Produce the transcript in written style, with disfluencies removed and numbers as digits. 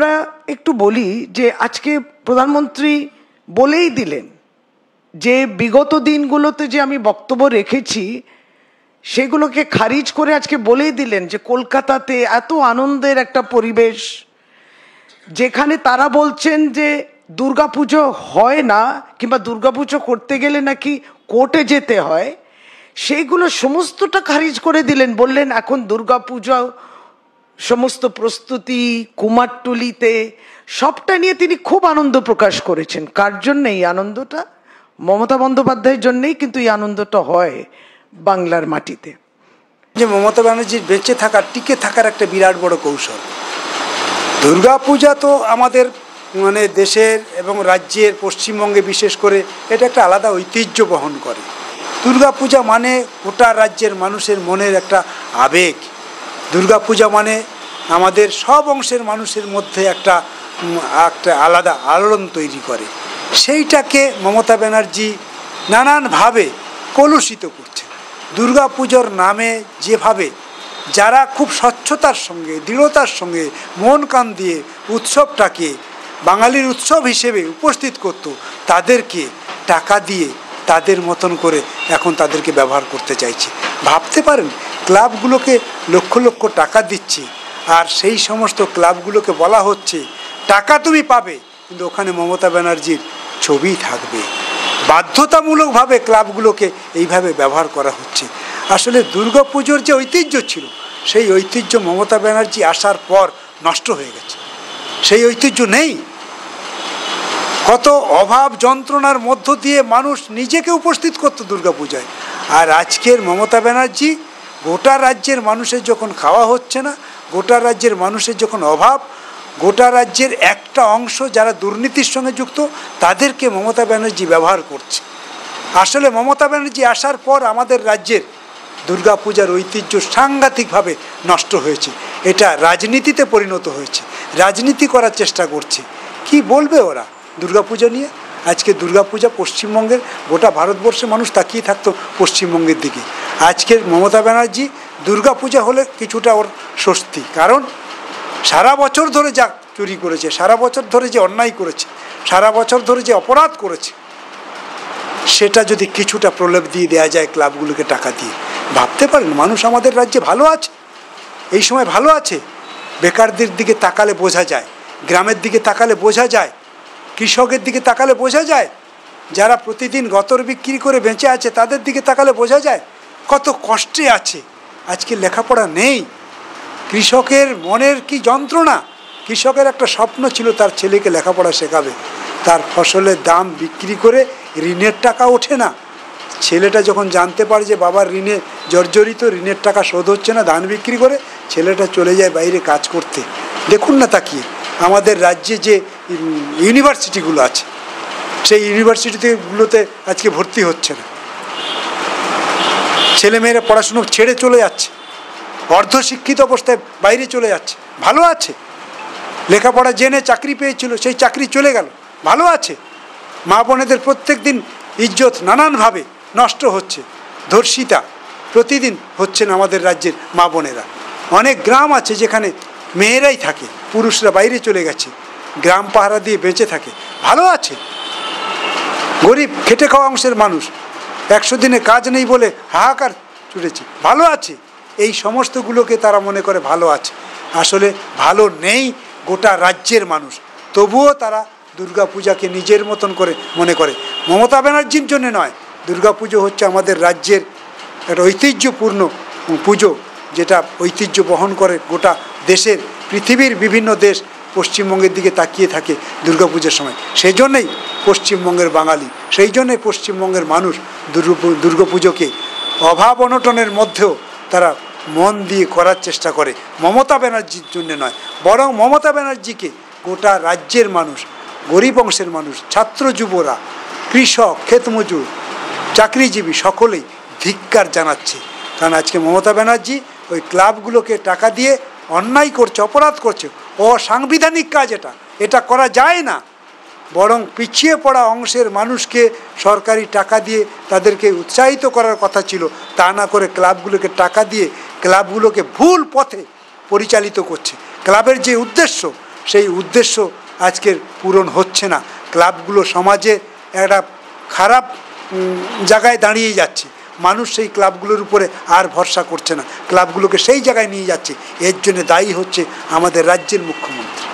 আমরা একটু বলি যে আজকে প্রধানমন্ত্রী বলেই দিলেন যে বিগত দিনগুলোতে যে আমি বক্তব্য রেখেছি সেগুলোকে খারিজ করে আজকে বলেই দিলেন যে কলকাতাতে এত আনন্দের একটা পরিবেশ, যেখানে তারা বলছেন যে দুর্গাপুজো হয় না কিংবা দুর্গাপুজো করতে গেলে নাকি কোর্টে যেতে হয়, সেইগুলো সমস্তটা খারিজ করে দিলেন। বললেন এখন দুর্গাপুজো সমস্ত প্রস্তুতি কুমারটুলিতে, সবটা নিয়ে তিনি খুব আনন্দ প্রকাশ করেছেন। কার জন্য এই আনন্দটা? মমতা বন্দ্যোপাধ্যায়ের জন্যই কিন্তু এই আনন্দটা হয় বাংলার মাটিতে। যে মমতা ব্যানার্জির বেঁচে থাকার, টিকে থাকার একটা বিরাট বড় কৌশল। দুর্গাপূজা তো আমাদের মানে দেশের এবং রাজ্যের, পশ্চিমবঙ্গে বিশেষ করে এটা একটা আলাদা ঐতিহ্য বহন করে। দুর্গাপূজা মানে গোটা রাজ্যের মানুষের মনের একটা আবেগ। দুর্গাপূজা মানে আমাদের সব অংশের মানুষের মধ্যে একটা আলাদা আলোড়ন তৈরি করে। সেইটাকে মমতা ব্যানার্জি নানানভাবে কলুষিত করছে। দুর্গাপুজোর নামে যেভাবে যারা খুব স্বচ্ছতার সঙ্গে, দৃঢ়তার সঙ্গে, মন কান দিয়ে উৎসবটাকে বাঙালির উৎসব হিসেবে উপস্থিত করত, তাদেরকে টাকা দিয়ে তাদের মতন করে এখন তাদেরকে ব্যবহার করতে চাইছে। ভাবতে পারেন, ক্লাবগুলোকে লক্ষ লক্ষ টাকা দিচ্ছে, আর সেই সমস্ত ক্লাবগুলোকে বলা হচ্ছে টাকা তুমি পাবে, কিন্তু ওখানে মমতা ব্যানার্জির ছবি থাকবে। বাধ্যতামূলকভাবে ক্লাবগুলোকে এইভাবে ব্যবহার করা হচ্ছে। আসলে দুর্গাপুজোর যে ঐতিহ্য ছিল, সেই ঐতিহ্য মমতা ব্যানার্জি আসার পর নষ্ট হয়ে গেছে। সেই ঐতিহ্য নেই। কত অভাব যন্ত্রণার মধ্য দিয়ে মানুষ নিজেকে উপস্থিত করত দুর্গাপূজায়। আর আজকের মমতা ব্যানার্জি গোটা রাজ্যের মানুষের যখন খাওয়া হচ্ছে না, গোটা রাজ্যের মানুষের যখন অভাব, গোটা রাজ্যের একটা অংশ যারা দুর্নীতির সঙ্গে যুক্ত, তাদেরকে মমতা ব্যানার্জি ব্যবহার করছে। আসলে মমতা ব্যানার্জি আসার পর আমাদের রাজ্যের দুর্গাপূজার ঐতিহ্য সাংঘাতিকভাবে নষ্ট হয়েছে। এটা রাজনীতিতে পরিণত হয়েছে, রাজনীতি করার চেষ্টা করছে। কি বলবে ওরা দুর্গাপূজা নিয়ে? আজকে দুর্গাপূজা পশ্চিমবঙ্গের, গোটা ভারতবর্ষের মানুষ তাকিয়ে থাকতো পশ্চিমবঙ্গের দিকে। আজকের মমতা ব্যানার্জি দুর্গাপূজা হলে কিছুটা ওর স্বস্তি, কারণ সারা বছর ধরে যা চুরি করেছে, সারা বছর ধরে যে অন্যায় করেছে, সারা বছর ধরে যে অপরাধ করেছে, সেটা যদি কিছুটা প্রলেপ দিয়ে দেওয়া যায় ক্লাবগুলোকে টাকা দিয়ে, ভাবতে পারেন মানুষ আমাদের রাজ্যে ভালো আছে, এই সময় ভালো আছে। বেকারদের দিকে তাকালে বোঝা যায়, গ্রামের দিকে তাকালে বোঝা যায়, কৃষকের দিকে তাকালে বোঝা যায়, যারা প্রতিদিন গতর বিক্রি করে বেঁচে আছে তাদের দিকে তাকালে বোঝা যায় কত কষ্টে আছে। আজকে লেখাপড়া নেই, কৃষকের মনের কি যন্ত্রণা। কৃষকের একটা স্বপ্ন ছিল তার ছেলেকে লেখাপড়া শেখাবে, তার ফসলের দাম বিক্রি করে ঋণের টাকা ওঠে না। ছেলেটা যখন জানতে পারে যে বাবার ঋণে জর্জরিত, ঋণের টাকা শোধ হচ্ছে না, ধান বিক্রি করে ছেলেটা চলে যায় বাইরে কাজ করতে। দেখুন না তাকিয়ে আমাদের রাজ্যে যে ইউনিভার্সিটিগুলো আছে, সেই ইউনিভার্সিটিগুলোতে আজকে ভর্তি হচ্ছে না। ছেলেমেয়েরা পড়াশুনো ছেড়ে চলে যাচ্ছে, অর্ধশিক্ষিত অবস্থায় বাইরে চলে যাচ্ছে। ভালো আছে, লেখাপড়া জেনে চাকরি পেয়েছিল, সেই চাকরি চলে গেল, ভালো আছে। মা বোনেদের প্রত্যেক দিন ইজ্জত নানানভাবে নষ্ট হচ্ছে, ধর্ষিতা প্রতিদিন হচ্ছেন আমাদের রাজ্যের মা বোনেরা। অনেক গ্রাম আছে যেখানে মেয়েরাই থাকে, পুরুষরা বাইরে চলে গেছে, গ্রাম পাহারা দিয়ে বেঁচে থাকে, ভালো আছে। গরিব খেটে খাওয়া অংশের মানুষ 100 দিনে কাজ নেই বলে হাহাকার ছুটেছে, ভালো আছে। এই সমস্তগুলোকে তারা মনে করে ভালো আছে, আসলে ভালো নেই গোটা রাজ্যের মানুষ। তবুও তারা দুর্গাপূজাকে নিজের মতন করে মনে করে। মমতা ব্যানার্জির জন্য নয়, দুর্গাপুজো হচ্ছে আমাদের রাজ্যের একটা ঐতিহ্যপূর্ণ পুজো, যেটা ঐতিহ্য বহন করে গোটা দেশের, পৃথিবীর বিভিন্ন দেশ পশ্চিমবঙ্গের দিকে তাকিয়ে থাকে দুর্গাপূজার সময়। সেই জন্যেই পশ্চিমবঙ্গের বাঙালি, সেই জন্যই পশ্চিমবঙ্গের মানুষ দুর্গাপুজোকে অভাব অনটনের মধ্যেও তারা মন দিয়ে করার চেষ্টা করে। মমতা ব্যানার্জির জন্য নয়, বরং মমতা ব্যানার্জিকে গোটা রাজ্যের মানুষ, গরিব অংশের মানুষ, ছাত্র যুবরা, কৃষক, ক্ষেতমজুর, চাকরিজীবী সকলেই ধিক্কার জানাচ্ছে। কারণ আজকে মমতা ব্যানার্জি ওই ক্লাবগুলোকে টাকা দিয়ে অন্যায় করছে, অপরাধ করছে, অসাংবিধানিক কাজ। এটা করা যায় না। বরং পিছিয়ে পড়া অংশের মানুষকে সরকারি টাকা দিয়ে তাদেরকে উৎসাহিত করার কথা ছিল, তা না করে ক্লাবগুলোকে টাকা দিয়ে ক্লাবগুলোকে ভুল পথে পরিচালিত করছে। ক্লাবের যে উদ্দেশ্য, সেই উদ্দেশ্য আজকের পূরণ হচ্ছে না। ক্লাবগুলো সমাজে একটা খারাপ জায়গায় দাঁড়িয়ে যাচ্ছে। মানুষ সেই ক্লাবগুলোর উপরে আর ভরসা করছে না, ক্লাবগুলোকে সেই জায়গায় নিয়ে যাচ্ছে। এর জন্য দায়ী হচ্ছে আমাদের রাজ্যের মুখ্যমন্ত্রী।